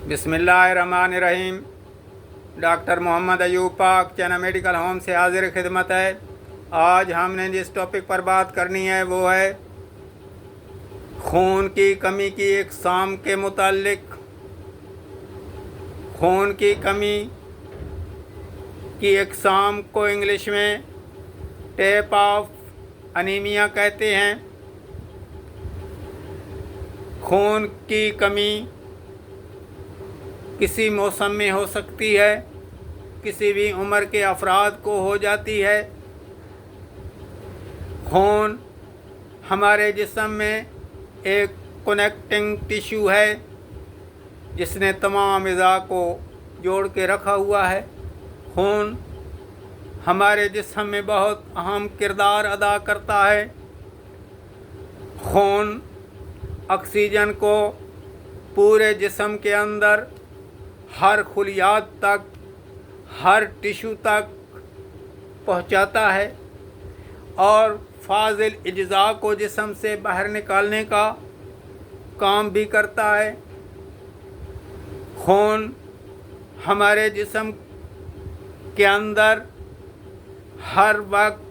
बिस्मिल्लाहिर्रहमानिर्रहीम। डॉक्टर मोहम्मद अयूब पाक चना मेडिकल होम से हाजिर खिदमत है। आज हमने जिस टॉपिक पर बात करनी है वो है खून की कमी की इकसाम के मुतालिक। खून की कमी की इकसाम को इंग्लिश में टाइप ऑफ अनीमिया कहते हैं। खून की कमी किसी मौसम में हो सकती है, किसी भी उम्र के अफराद को हो जाती है। खून हमारे जिस्म में एक कनेक्टिंग टिश्यू है जिसने तमाम अज़ा को जोड़ के रखा हुआ है। खून हमारे जिस्म में बहुत अहम किरदार अदा करता है। खून ऑक्सीजन को पूरे जिस्म के अंदर हर खुलियात तक, हर टिश्यू तक पहुंचाता है और फाजिल अज्जा को जिस्म से बाहर निकालने का काम भी करता है। खून हमारे जिस्म के अंदर हर वक्त,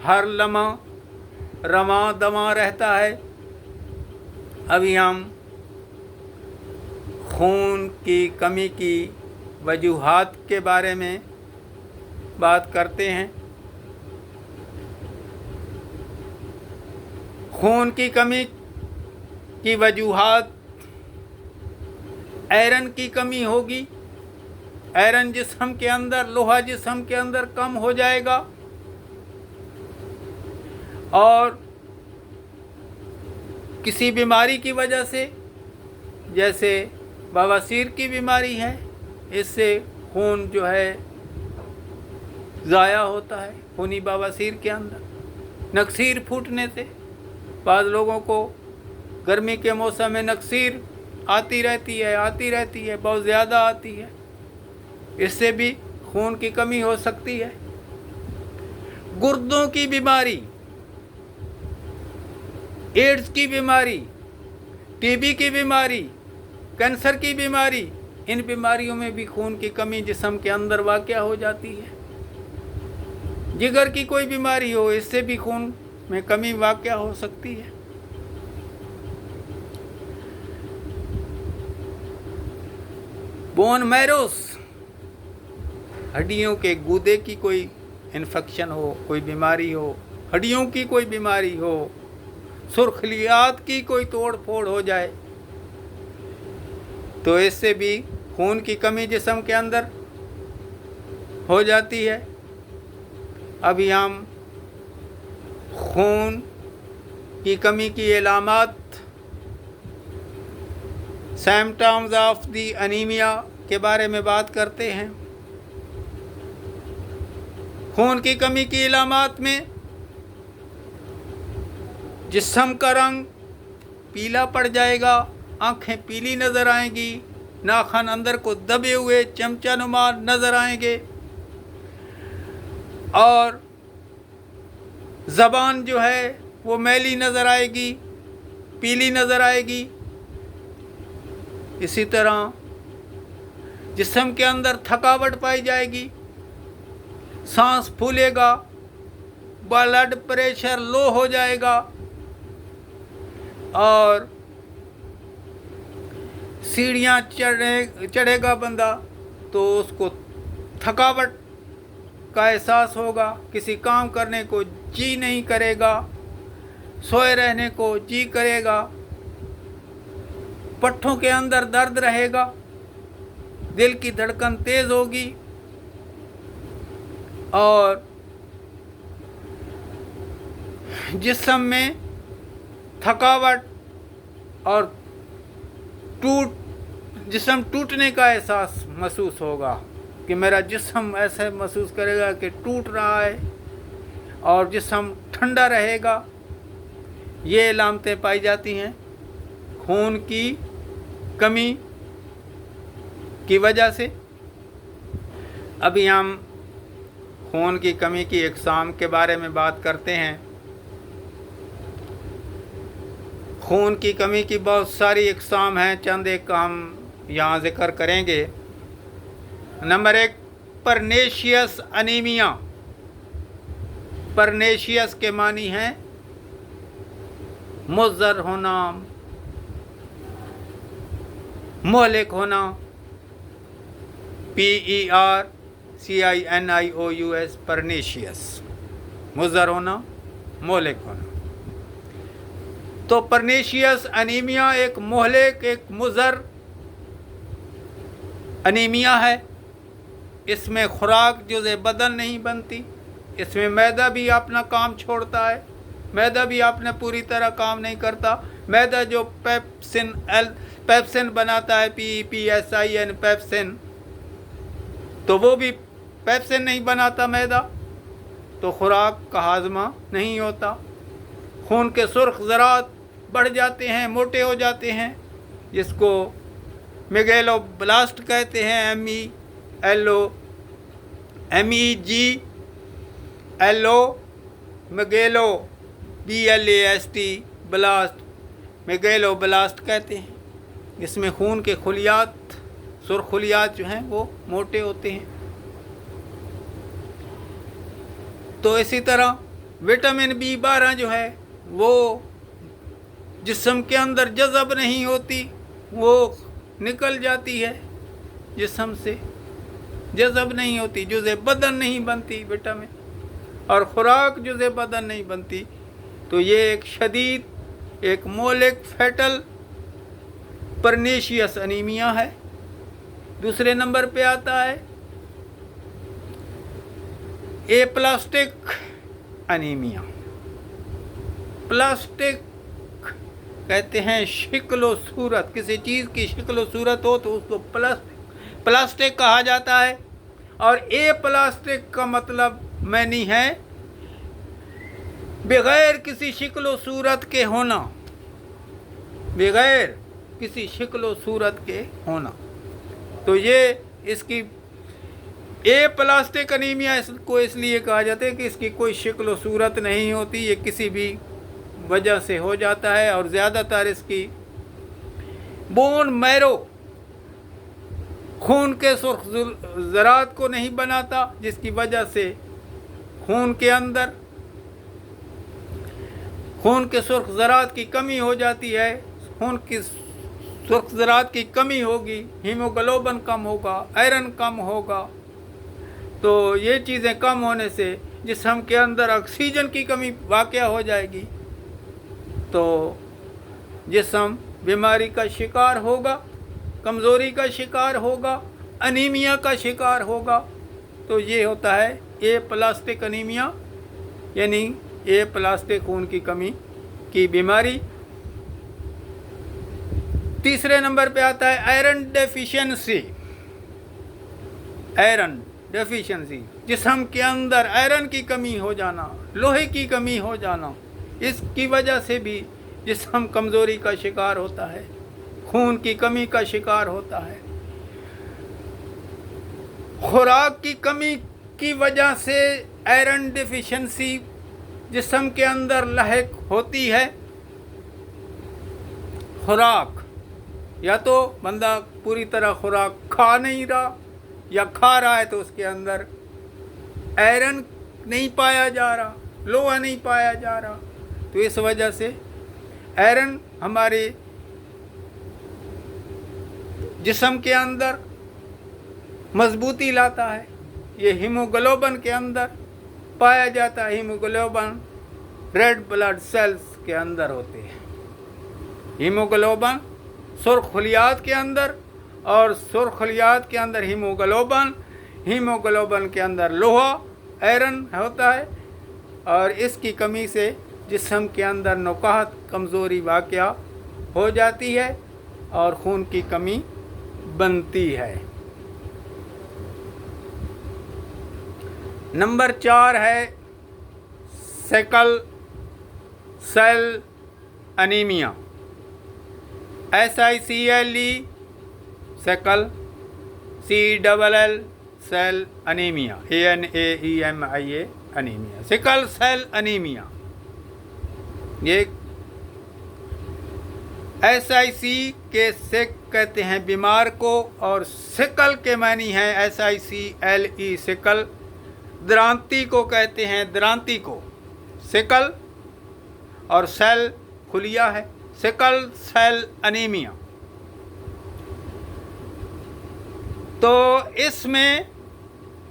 हर लम्हा रवां दवां रहता है। अभी हम खून की कमी की वजूहात के बारे में बात करते हैं। खून की कमी की वजूहात आयरन की कमी होगी। आयरन जिस्म के अंदर, लोहा जिस्म के अंदर कम हो जाएगा और किसी बीमारी की वजह से, जैसे बवासीर की बीमारी है, इससे खून जो है ज़ाया होता है खूनी बवासीर के अंदर। नक्सीर फूटने से बाद लोगों को गर्मी के मौसम में नक्सीर आती रहती है, बहुत ज़्यादा आती है। इससे भी खून की कमी हो सकती है। गुर्दों की बीमारी, एड्स की बीमारी, टीबी की बीमारी, कैंसर की बीमारी, इन बीमारियों में भी खून की कमी जिस्म के अंदर वाक़या हो जाती है। जिगर की कोई बीमारी हो, इससे भी खून में कमी वाक़या हो सकती है। बोन मैरोस, हड्डियों के गूदे की कोई इन्फेक्शन हो, कोई बीमारी हो, हड्डियों की कोई बीमारी हो, सुर्खलियात की कोई तोड़ फोड़ हो जाए, तो इससे भी खून की कमी जिस्म के अंदर हो जाती है। अभी हम खून की कमी की अलामत, सिम्पटम्स ऑफ दी अनीमिया के बारे में बात करते हैं। खून की कमी की अलामत में जिस्म का रंग पीला पड़ जाएगा, आँखें पीली नज़र आएंगी, नाखून अंदर को दबे हुए चमचा नुमा नज़र आएंगे और ज़बान जो है वो मैली नज़र आएगी, पीली नज़र आएगी। इसी तरह जिस्म के अंदर थकावट पाई जाएगी, सांस फूलेगा, ब्लड प्रेशर लो हो जाएगा और सीढ़ियाँ चढ़ेगा बंदा तो उसको थकावट का एहसास होगा, किसी काम करने को जी नहीं करेगा, सोए रहने को जी करेगा, पट्ठों के अंदर दर्द रहेगा, दिल की धड़कन तेज़ होगी और जिस्म में थकावट और जिस्म टूटने का एहसास महसूस होगा कि मेरा जिस्म ऐसे महसूस करेगा कि टूट रहा है और जिस्म ठंडा रहेगा। ये अलामतें पाई जाती हैं खून की कमी की वजह से। अभी हम खून की कमी की इकसाम के बारे में बात करते हैं। खून की कमी की बहुत सारी इकसाम हैं, चंद एक हम यहाँ जिक्र करेंगे। Number 1, परनेशियस anaemia. परनेशियस के मानी हैं मुज़र होना, मोहलिक होना, PERCINIOUS, परनेशियस, मुज़र होना, मोहलिक होना। तो परनेशियस अनीमिया एक मोहलिक, एक मुज़र अनीमिया है। इसमें खुराक जुज़े बदन नहीं बनती, इसमें मैदा भी अपना काम छोड़ता है, मैदा भी अपने पूरी तरह काम नहीं करता। मैदा जो पेप्सिन बनाता है, PEPSIN, पेप्सिन, तो वो भी पेप्सिन नहीं बनाता मैदा, तो खुराक का हाजमा नहीं होता। खून के सुर्ख ज़रात बढ़ जाते हैं, मोटे हो जाते हैं, जिसको मेगेलोब्लास्ट कहते हैं, MEGLO, मेगेलो BLAST, ब्लास्ट, मेगेलोब्लास्ट कहते हैं। इसमें खून के खुलियात, सुरखुलियात जो हैं वो मोटे होते हैं। तो इसी तरह विटामिन B12 जो है वो जिस्म के अंदर जज़ब नहीं होती, वो निकल जाती है जिस्म से, जज़ब नहीं होती, जुज़े बदन नहीं बनती विटामिन, और खुराक जुज़े बदन नहीं बनती। तो ये एक शदीद, एक मोहलिक फैटल परनेशियस अनीमिया है। दूसरे नंबर पे आता है एप्लास्टिक अनीमिया। प्लास्टिक कहते हैं शिक्ल सूरत, किसी चीज़ की शिक्ल सूरत हो तो उसको प्लास्टिक कहा जाता है। और ए प्लास्टिक का मतलब मैनी है बग़ैर किसी शिक्ल सूरत के होना, बग़ैर किसी शिक्ल सूरत के होना। तो ये इसकी ए प्लास्टिक अनीमिया इसको इसलिए कहा जाता है कि इसकी कोई शिक्ल सूरत नहीं होती, ये किसी भी वजह से हो जाता है। और ज़्यादातर इसकी बोन मैरो, खून के सुर्ख ज़रात को नहीं बनाता, जिसकी वजह से खून के सुर्ख ज़रात की कमी हो जाती है। खून की सुर्ख ज़रात की कमी होगी, हीमोग्लोबिन कम होगा, आयरन कम होगा। तो ये चीज़ें कम होने से जिस्म के अंदर ऑक्सीजन की कमी वाक़या हो जाएगी, तो जिस्म बीमारी का शिकार होगा, कमज़ोरी का शिकार होगा, अनीमिया का शिकार होगा। तो ये होता है ए प्लास्टिक अनीमिया, यानी ए प्लास्टिक खून की कमी की बीमारी। तीसरे नंबर पे आता है आयरन डेफिशिएंसी। आयरन डेफिशिएंसी, जिस्म के अंदर आयरन की कमी हो जाना, लोहे की कमी हो जाना, इसकी वजह से भी जिस्म कमज़ोरी का शिकार होता है, खून की कमी का शिकार होता है। खुराक की कमी की वजह से आयरन डेफिशिएंसी जिस्म के अंदर लाहिक होती है। खुराक, या तो बंदा पूरी तरह खुराक खा नहीं रहा, या खा रहा है तो उसके अंदर आयरन नहीं पाया जा रहा, लोहा नहीं पाया जा रहा। तो इस वजह से आयरन हमारे जिस्म के अंदर मजबूती लाता है। ये हीमोग्लोबिन के अंदर पाया जाता है। हीमोग्लोबिन रेड ब्लड सेल्स के अंदर होते हैं। हीमोग्लोबिन सुर्खुलियात के अंदर, और सुर्खुलियात के अंदर हीमोग्लोबिन, हीमोग्लोबिन के अंदर लोहा, आयरन होता है। और इसकी कमी से जिस्म के अंदर नुकाहत, कमज़ोरी वाक़या हो जाती है और खून की कमी बनती है। नंबर 4 है sickle cell anaemia. SICLE sickle, CLL cell anaemia, ANAEMIA anaemia, sickle cell anaemia. ये SIC के सिक कहते हैं बीमार को, और सिकल के मानी है SICLE सिकल। द्रांति को कहते हैं द्रांति को, सिकल, और सेल खुलिया है, सिकल सेल अनीमिया। तो इसमें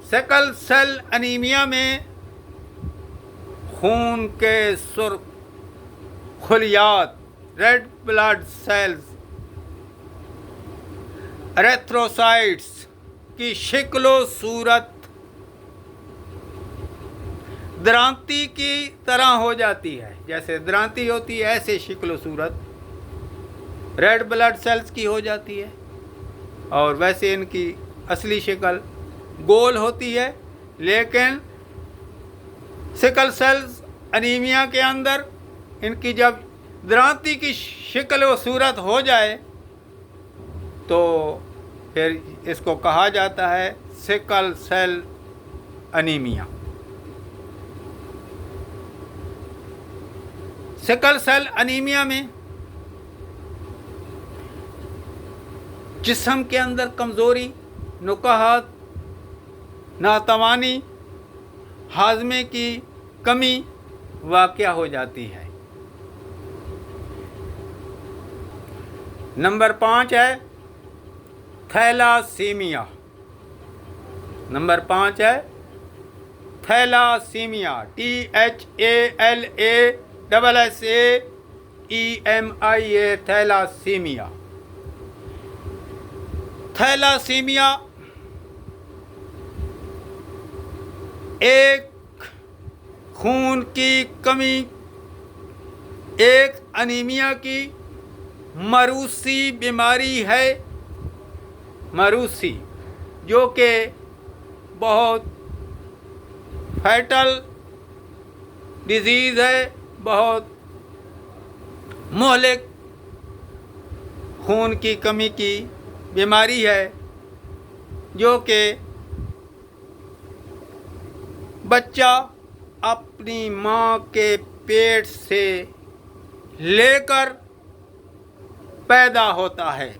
सिकल सेल अनीमिया में खून के सुर्ख खुलियात, रेड ब्लड सेल्स, एरेथ्रोसाइट्स की शक्लो सूरत द्रांति की तरह हो जाती है। जैसे द्रांति होती है ऐसे शक्लो सूरत रेड ब्लड सेल्स की हो जाती है, और वैसे इनकी असली शक्ल गोल होती है। लेकिन सिकल सेल्स अनीमिया के अंदर इनकी जब द्रांति की शक्ल व सूरत हो जाए तो फिर इसको कहा जाता है sickle cell anaemia. Sickle cell anaemia में जिस्म के अंदर कमज़ोरी, नुकाहत, नातवानी, हाजमे की कमी वाक़या हो जाती है। नंबर 5 है थैलासीमिया। नंबर 5 है थैलासीमिया, THALASSAEMIA, थैलासीमिया। थैलासीमिया एक खून की कमी, एक अनीमिया की मरूसी बीमारी है। मरूसी जो कि बहुत फैटल डिजीज़ है, बहुत मोहलिक खून की कमी की बीमारी है, जो कि बच्चा अपनी माँ के पेट से लेकर पैदा होता है।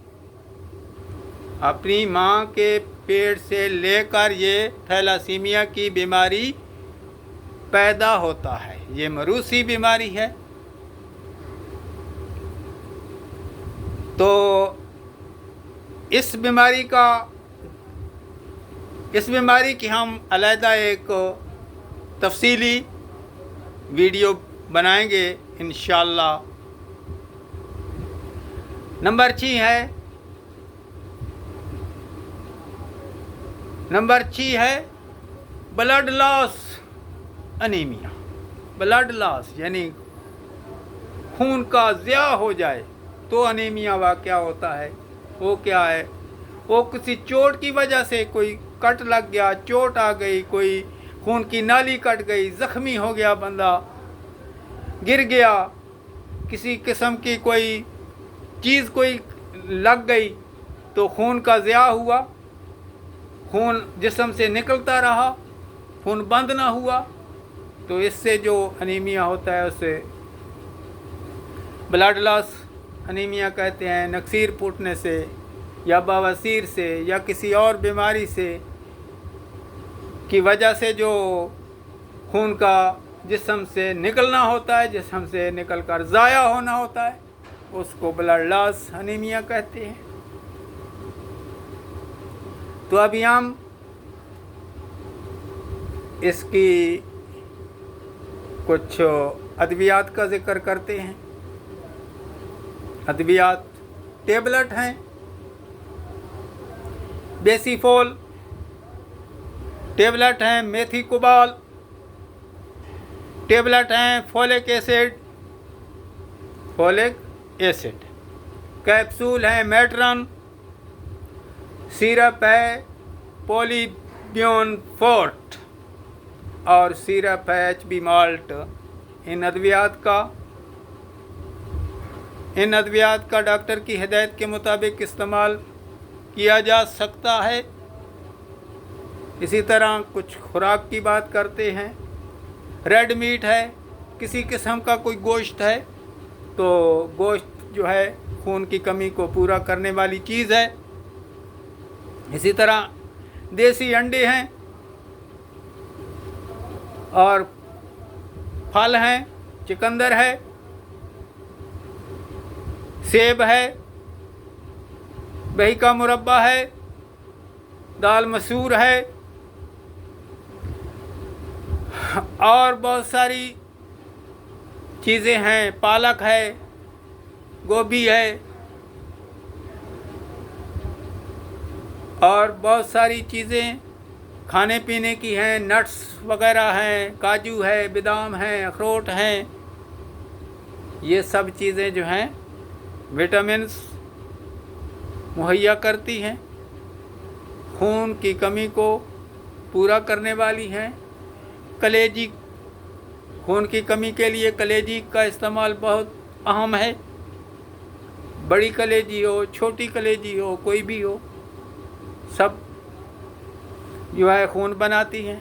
अपनी माँ के पेट से लेकर ये थैलासीमिया की बीमारी पैदा होता है। ये मरूसी बीमारी है। तो इस बीमारी की हम अलहदा एक तफसीली वीडियो बनाएंगे इंशाअल्लाह। नंबर 6 है blood loss anaemia. Blood loss यानी खून का ज़िया हो जाए तो अनीमिया वाक़या होता है। वो क्या है? वो किसी चोट की वजह से, कोई कट लग गया, चोट आ गई, कोई खून की नाली कट गई, ज़ख्मी हो गया बंदा, गिर गया, किसी किस्म की कोई चीज़ कोई लग गई तो खून का ज़िया हुआ, खून जिस्म से निकलता रहा, खून बंद ना हुआ, तो इससे जो अनीमिया होता है उसे ब्लड लॉस अनीमिया कहते हैं। नक्सीर फूटने से या बवासीर से या किसी और बीमारी से की वजह से जो खून का जिस्म से निकलना होता है, जिस्म से निकल कर ज़ाया होना होता है, उसको ब्लड लॉस अनीमिया कहते हैं। तो अभी हम इसकी कुछ अद्वियात का ज़िक्र करते हैं। अद्वियात टेबलेट हैं। बेसीफोल टेबलेट हैं, मेथिकोबाल टेबलेट हैं, फोलिक एसिड कैप्सूल हैं, मेट्रन सिरप है, पॉलीब्यून फोर्ट और सिरप है HB माल्ट। इन अद्वियात का डॉक्टर की हिदायत के मुताबिक इस्तेमाल किया जा सकता है। इसी तरह कुछ खुराक की बात करते हैं। रेड मीट है, किसी किस्म का कोई गोश्त है तो गोश्त जो है खून की कमी को पूरा करने वाली चीज़ है। इसी तरह देसी अंडे हैं और फल हैं, चुकंदर है, सेब है, दही का मुरब्बा है, दाल मसूर है और बहुत सारी चीज़ें हैं, पालक है, गोभी है और बहुत सारी चीज़ें खाने पीने की हैं, नट्स वगैरह हैं, काजू है, बादाम हैं, अखरोट हैं। ये सब चीज़ें जो हैं विटामिन्स मुहैया करती हैं, खून की कमी को पूरा करने वाली हैं। कलेजी, खून की कमी के लिए कलेजी का इस्तेमाल बहुत अहम है। बड़ी कलेजी हो, छोटी कलेजी हो, कोई भी हो, सब जो है खून बनाती हैं।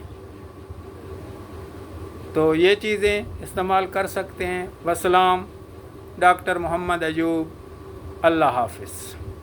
तो ये चीज़ें इस्तेमाल कर सकते हैं। वस्सलाम। डॉक्टर मोहम्मद अयूब। अल्लाह हाफ़िज़।